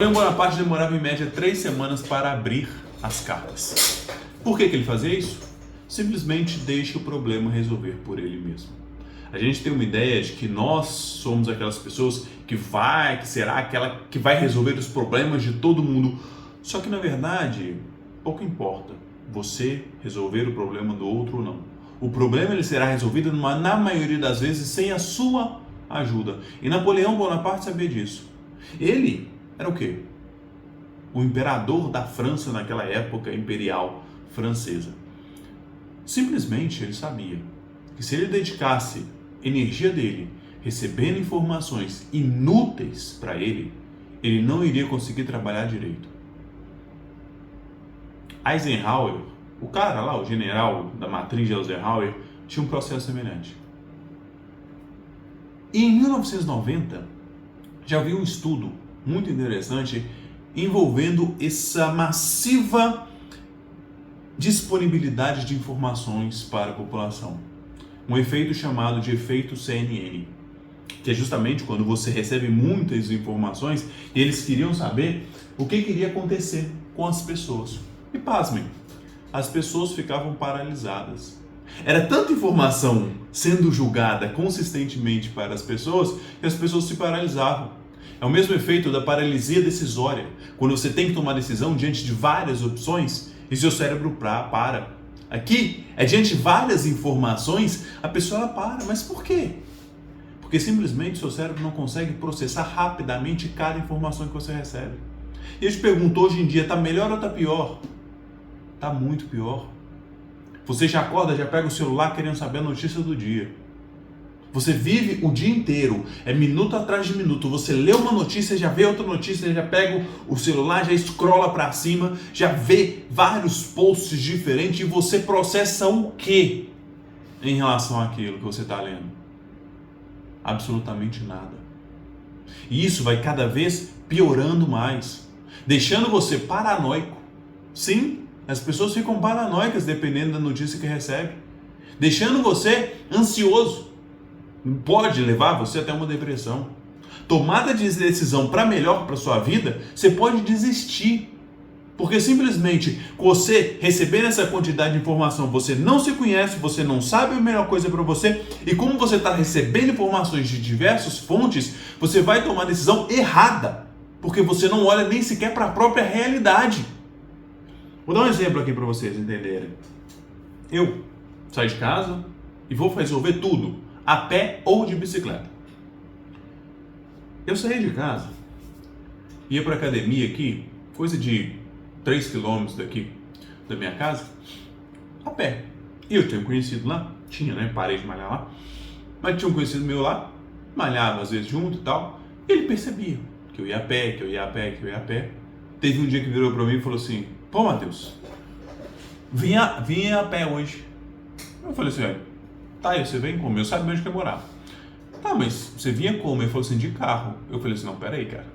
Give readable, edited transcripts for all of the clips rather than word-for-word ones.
Napoleão Bonaparte demorava em média 3 semanas para abrir as cartas. Por que ele fazia isso? Simplesmente deixe o problema resolver por ele mesmo. A gente tem uma ideia de que nós somos aquelas pessoas que será aquela que vai resolver os problemas de todo mundo. Só que na verdade, pouco importa você resolver o problema do outro ou não. O problema ele será resolvido na maioria das vezes sem a sua ajuda. E Napoleão Bonaparte sabia disso. Ele era o quê? O imperador da França naquela época imperial francesa. Simplesmente ele sabia que se ele dedicasse energia dele recebendo informações inúteis para ele, ele não iria conseguir trabalhar direito. Eisenhower, o cara lá, o general da matriz de Eisenhower, tinha um processo semelhante. E em 1990, já havia um estudo muito interessante envolvendo essa massiva disponibilidade de informações para a população. Um efeito chamado de efeito CNN, que é justamente quando você recebe muitas informações e eles queriam saber o que iria acontecer com as pessoas. E pasmem, as pessoas ficavam paralisadas. Era tanta informação sendo julgada consistentemente para as pessoas que as pessoas se paralisavam. É o mesmo efeito da paralisia decisória, quando você tem que tomar decisão diante de várias opções e seu cérebro para. Aqui, é diante de várias informações, a pessoa ela para. Mas por quê? Porque simplesmente seu cérebro não consegue processar rapidamente cada informação que você recebe. E eu te pergunto, hoje em dia, está melhor ou está pior? Está muito pior. Você já acorda, já pega o celular querendo saber a notícia do dia. Você vive o dia inteiro, é minuto atrás de minuto. Você lê uma notícia, já vê outra notícia, já pega o celular, já scrolla para cima, já vê vários posts diferentes e você processa o quê em relação àquilo que você está lendo? Absolutamente nada. E isso vai cada vez piorando mais, deixando você paranoico. Sim, as pessoas ficam paranoicas dependendo da notícia que recebe, deixando você ansioso. Pode levar você até uma depressão. Tomada de decisão para melhor para sua vida, você pode desistir. Porque simplesmente você recebendo essa quantidade de informação, você não se conhece, você não sabe a melhor coisa para você, e como você está recebendo informações de diversas fontes, você vai tomar a decisão errada, porque você não olha nem sequer para a própria realidade. Vou dar um exemplo aqui para vocês entenderem. Eu saio de casa e vou resolver tudo a pé ou de bicicleta. Eu saí de casa, ia para academia aqui, coisa de 3 km daqui da minha casa, a pé. E eu tinha um conhecido lá, parei de malhar lá, mas tinha um conhecido meu lá, malhava às vezes junto e tal, e ele percebia que eu ia a pé, que eu ia a pé, que eu ia a pé. Teve um dia que virou para mim e falou assim: pô, Matheus, vinha a pé hoje. Eu falei assim: tá, e você vem como? Eu sabia onde que eu morava. Tá, mas você vinha como? Ele falou assim: de carro. Eu falei assim: não, peraí, cara.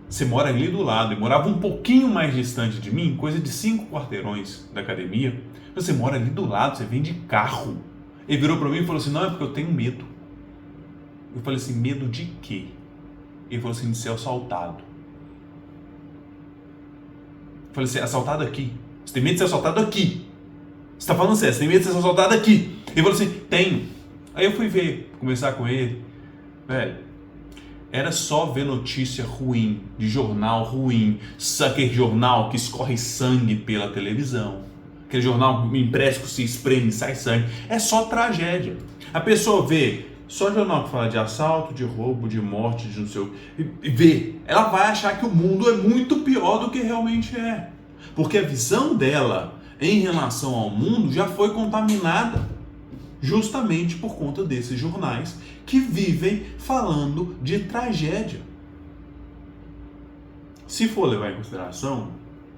Você mora ali do lado. Eu morava um pouquinho mais distante de mim, coisa de 5 quarteirões da academia. Você mora ali do lado, você vem de carro. Ele virou pra mim e falou assim: não, é porque eu tenho medo. Eu falei assim: medo de quê? Ele falou assim: de ser assaltado. Eu falei assim: assaltado aqui? Você tem medo de ser assaltado aqui? Você tá falando sério, você tem medo de ser assaltado aqui? Ele falou assim: tenho. Aí eu fui conversar com ele. Velho, era só ver notícia ruim, de jornal ruim, aquele jornal que escorre sangue pela televisão, aquele jornal impresso que se espreme e sai sangue. É só tragédia. A pessoa vê só jornal que fala de assalto, de roubo, de morte, de não sei o que, e vê. Ela vai achar que o mundo é muito pior do que realmente é. Porque a visão dela em relação ao mundo já foi contaminada justamente por conta desses jornais que vivem falando de tragédia. Se for levar em consideração,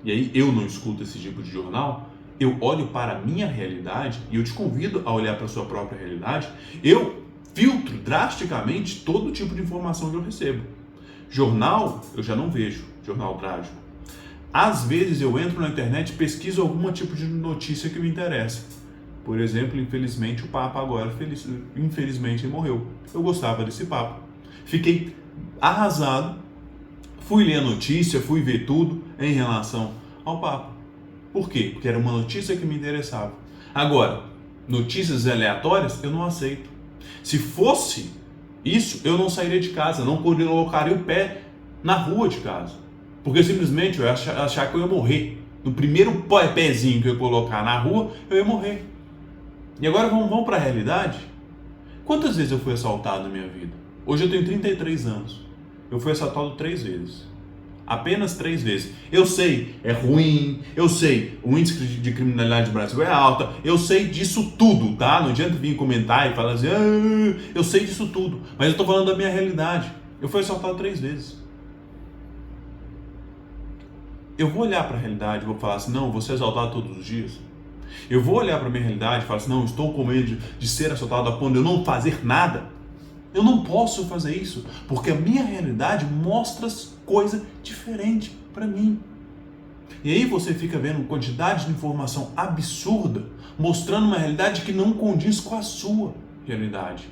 e aí eu não escuto esse tipo de jornal, eu olho para a minha realidade e eu te convido a olhar para a sua própria realidade. Eu filtro drasticamente todo tipo de informação que eu recebo. Jornal, eu já não vejo, jornal trágico. Às vezes eu entro na internet e pesquiso algum tipo de notícia que me interessa. Por exemplo, infelizmente o Papa agora, infelizmente ele morreu. Eu gostava desse Papa. Fiquei arrasado Fui ler a notícia, fui ver tudo em relação ao Papa. Por quê? Porque era uma notícia que me interessava. Agora, notícias aleatórias eu não aceito. Se fosse isso, eu não sairia de casa, não colocaria o pé na rua de casa. Porque simplesmente eu ia achar que eu ia morrer. No primeiro pezinho que eu ia colocar na rua, eu ia morrer. E agora vamos para a realidade? Quantas vezes eu fui assaltado na minha vida? Hoje eu tenho 33 anos. Eu fui assaltado 3 vezes. Apenas 3 vezes. Eu sei, é ruim. Eu sei, o índice de criminalidade no Brasil é alta. Eu sei disso tudo, tá? Não adianta vir comentar e falar assim, eu sei disso tudo. Mas eu tô falando da minha realidade. Eu fui assaltado 3 vezes. Eu vou olhar para a realidade e vou falar assim, não, vou ser assaltado todos os dias. Eu vou olhar para a minha realidade e falar assim, não, estou com medo de ser assaltado a ponto de eu não fazer nada. Eu não posso fazer isso, porque a minha realidade mostra coisa diferente para mim. E aí você fica vendo quantidade de informação absurda, mostrando uma realidade que não condiz com a sua realidade.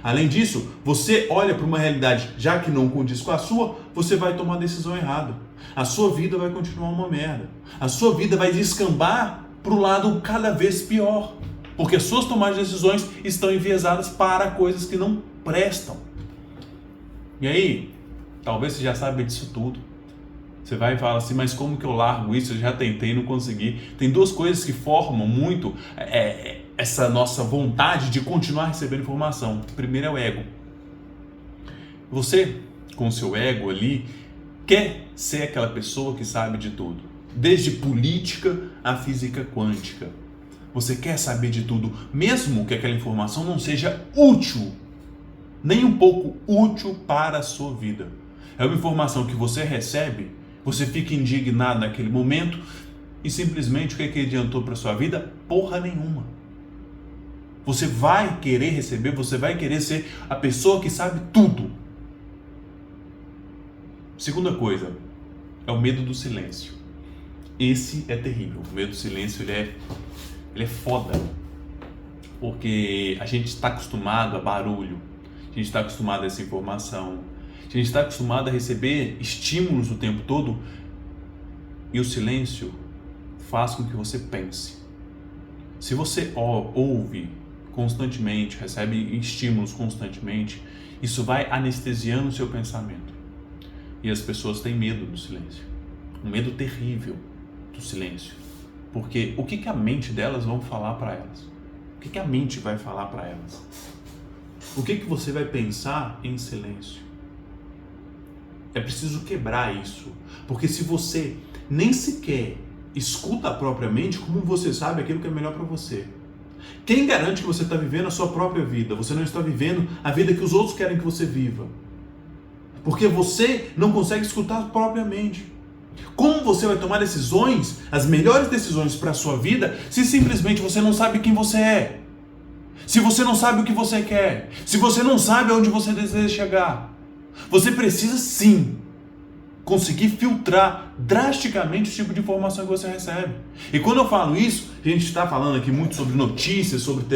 Além disso, você olha para uma realidade, já que não condiz com a sua, você vai tomar a decisão errada. A sua vida vai continuar uma merda. A sua vida vai descambar para o lado cada vez pior. Porque as suas tomadas de decisões estão enviesadas para coisas que não prestam. E aí, talvez você já saiba disso tudo. Você vai e fala assim, mas como que eu largo isso? Eu já tentei e não consegui. Tem 2 coisas que formam muito essa nossa vontade de continuar recebendo informação. O primeiro é o ego. Você, com o seu ego ali, quer ser aquela pessoa que sabe de tudo. Desde política a física quântica. Você quer saber de tudo, mesmo que aquela informação não seja útil, nem um pouco útil para a sua vida. É uma informação que você recebe, você fica indignado naquele momento e simplesmente o que adiantou para a sua vida? Porra nenhuma. Você vai querer receber, você vai querer ser a pessoa que sabe tudo. Segunda coisa, é o medo do silêncio. Esse é terrível. O medo do silêncio, ele é foda. Porque a gente está acostumado a barulho. A gente está acostumado a essa informação. A gente está acostumado a receber estímulos o tempo todo. E o silêncio faz com que você pense. Se você ouve constantemente, recebe estímulos constantemente, isso vai anestesiando o seu pensamento. E as pessoas têm medo do silêncio. Um medo terrível do silêncio. Porque o que a mente delas vão falar para elas? O que a mente vai falar para elas? O que você vai pensar em silêncio? É preciso quebrar isso. Porque se você nem sequer escuta a própria mente, como você sabe aquilo que é melhor para você? Quem garante que você está vivendo a sua própria vida? Você não está vivendo a vida que os outros querem que você viva. Porque você não consegue escutar a própria mente. Como você vai tomar decisões, as melhores decisões para a sua vida, se simplesmente você não sabe quem você é? Se você não sabe o que você quer? Se você não sabe aonde você deseja chegar? Você precisa sim conseguir filtrar drasticamente o tipo de informação que você recebe. E quando eu falo isso, a gente está falando aqui muito sobre notícias, sobre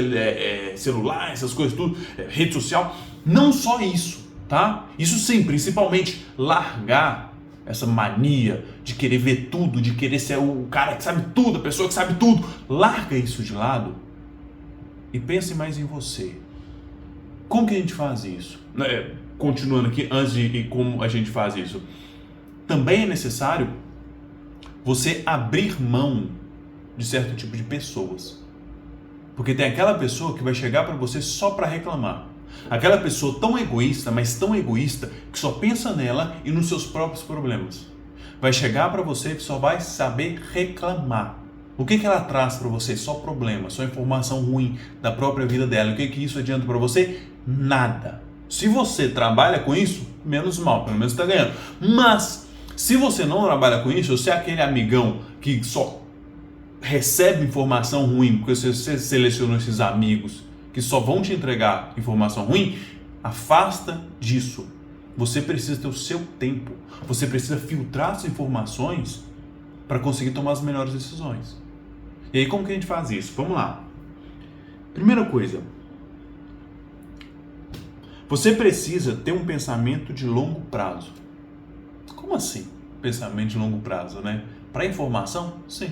celular, essas coisas tudo, rede social. Não só isso, tá? Isso sim, principalmente largar essa mania de querer ver tudo, de querer ser o cara que sabe tudo, a pessoa que sabe tudo. Larga isso de lado e pense mais em você. Como que a gente faz isso? Continuando aqui, antes de como a gente faz isso. Também é necessário você abrir mão de certo tipo de pessoas. Porque tem aquela pessoa que vai chegar para você só para reclamar. Aquela pessoa tão egoísta, mas tão egoísta, que só pensa nela e nos seus próprios problemas. Vai chegar para você que só vai saber reclamar. O que ela traz para você? Só problema, só informação ruim da própria vida dela. O que isso adianta para você? Nada. Se você trabalha com isso, menos mal, pelo menos está ganhando. Mas, se você não trabalha com isso, você é aquele amigão que só recebe informação ruim, porque você selecionou esses amigos que só vão te entregar informação ruim, afasta disso. Você precisa ter o seu tempo. Você precisa filtrar as informações para conseguir tomar as melhores decisões. E aí, como que a gente faz isso? Vamos lá. Primeira coisa. Você precisa ter um pensamento de longo prazo. Como assim? Pensamento de longo prazo, né? Para informação? Sim.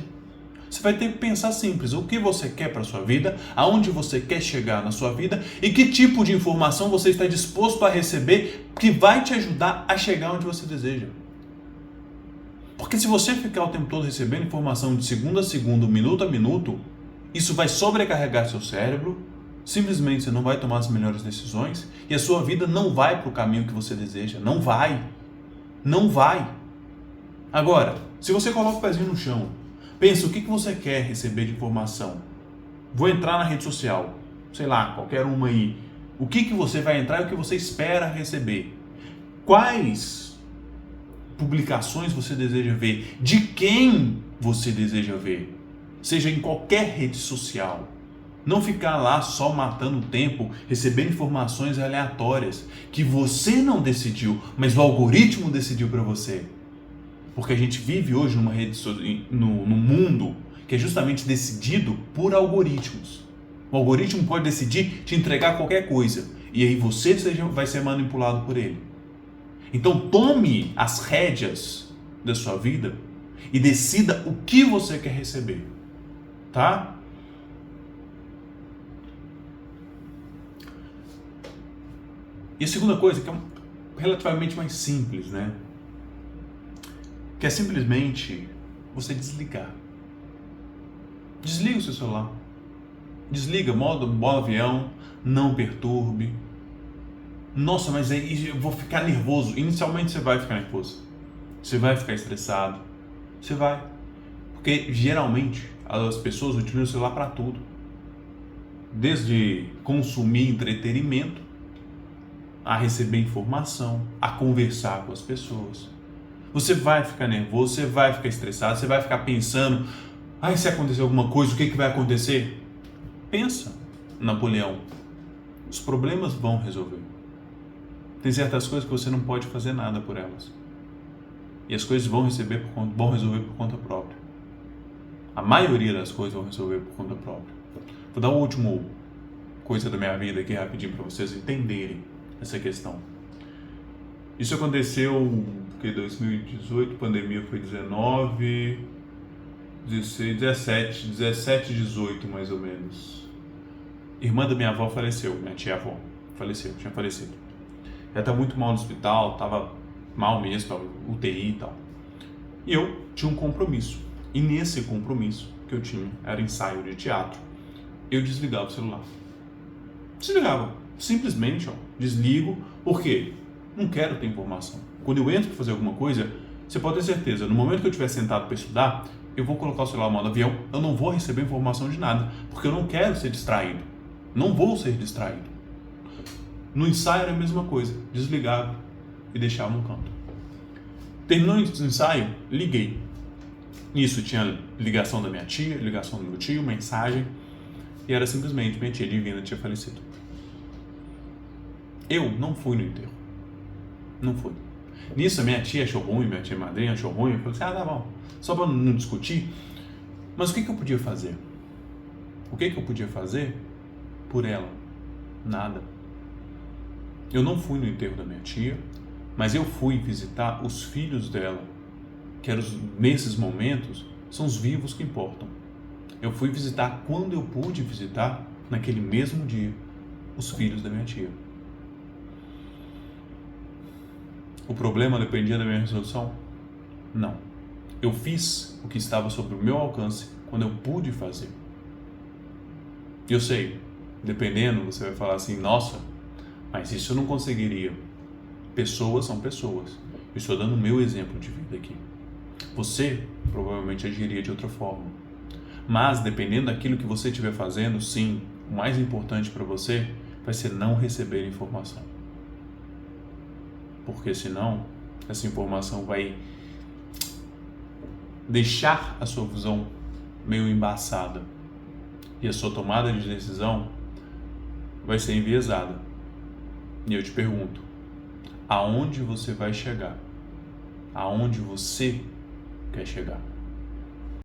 Você vai ter que pensar simples, o que você quer para a sua vida, aonde você quer chegar na sua vida e que tipo de informação você está disposto a receber que vai te ajudar a chegar onde você deseja. Porque se você ficar o tempo todo recebendo informação de segundo a segundo, minuto a minuto, isso vai sobrecarregar seu cérebro, simplesmente você não vai tomar as melhores decisões e a sua vida não vai para o caminho que você deseja. Não vai. Não vai. Agora, se você coloca o pezinho no chão, pensa o que você quer receber de informação. Vou entrar na rede social, sei lá, qualquer uma aí. O que você vai entrar e o que você espera receber? Quais publicações você deseja ver? De quem você deseja ver? Seja em qualquer rede social. Não ficar lá só matando tempo, recebendo informações aleatórias que você não decidiu, mas o algoritmo decidiu para você. Porque a gente vive hoje numa rede no mundo que é justamente decidido por algoritmos. O algoritmo pode decidir te entregar qualquer coisa e aí você vai ser manipulado por ele. Então tome as rédeas da sua vida e decida o que você quer receber, tá? E a segunda coisa, que é relativamente mais simples, né? Que é simplesmente você desligar. Desliga o seu celular. Desliga, modo avião, não perturbe. Nossa, mas aí eu vou ficar nervoso. Inicialmente você vai ficar nervoso. Você vai ficar estressado. Você vai. Porque geralmente as pessoas utilizam o celular para tudo. Desde consumir entretenimento, a receber informação, a conversar com as pessoas. Você vai ficar nervoso, você vai ficar estressado, você vai ficar pensando, se acontecer alguma coisa, o que vai acontecer? Pensa, Napoleão, os problemas vão resolver. Tem certas coisas que você não pode fazer nada por elas. E as coisas vão resolver por conta própria. A maioria das coisas vão resolver por conta própria. Vou dar uma última coisa da minha vida aqui rapidinho para vocês entenderem essa questão. Isso aconteceu em 2018, pandemia foi 19, 16, 17, 18 mais ou menos. Irmã da minha avó faleceu, minha tia-avó tinha falecido. Ela estava muito mal no hospital, estava mal mesmo, estava UTI e tal. E eu tinha um compromisso. E nesse compromisso que eu tinha, era ensaio de teatro, eu desligava o celular. Desligava. Simplesmente, desligo. Por quê? Não quero ter informação. Quando eu entro para fazer alguma coisa, você pode ter certeza, no momento que eu estiver sentado para estudar, eu vou colocar o celular no modo avião, eu não vou receber informação de nada, porque eu não quero ser distraído. Não vou ser distraído. No ensaio era a mesma coisa, desligava e deixava no canto. Terminou o ensaio, liguei. Nisso tinha ligação da minha tia, ligação do meu tio, mensagem, e era simplesmente minha tia divina tinha falecido. Eu não fui no enterro. Não fui. Nisso a minha tia achou ruim, minha tia madrinha achou ruim, eu falei assim, tá bom, só para não discutir. Mas o que eu podia fazer? O que eu podia fazer por ela? Nada. Eu não fui no enterro da minha tia, mas eu fui visitar os filhos dela, que eram, nesses momentos, são os vivos que importam. Eu fui visitar quando eu pude visitar, naquele mesmo dia, os filhos da minha tia. O problema dependia da minha resolução? Não. Eu fiz o que estava sob o meu alcance quando eu pude fazer. Eu sei, dependendo, você vai falar assim, nossa, mas isso eu não conseguiria. Pessoas são pessoas. Eu estou dando o meu exemplo de vida aqui. Você provavelmente agiria de outra forma. Mas dependendo daquilo que você estiver fazendo, sim, o mais importante para você vai ser não receber informação. Porque senão, essa informação vai deixar a sua visão meio embaçada. E a sua tomada de decisão vai ser enviesada. E eu te pergunto, aonde você vai chegar? Aonde você quer chegar?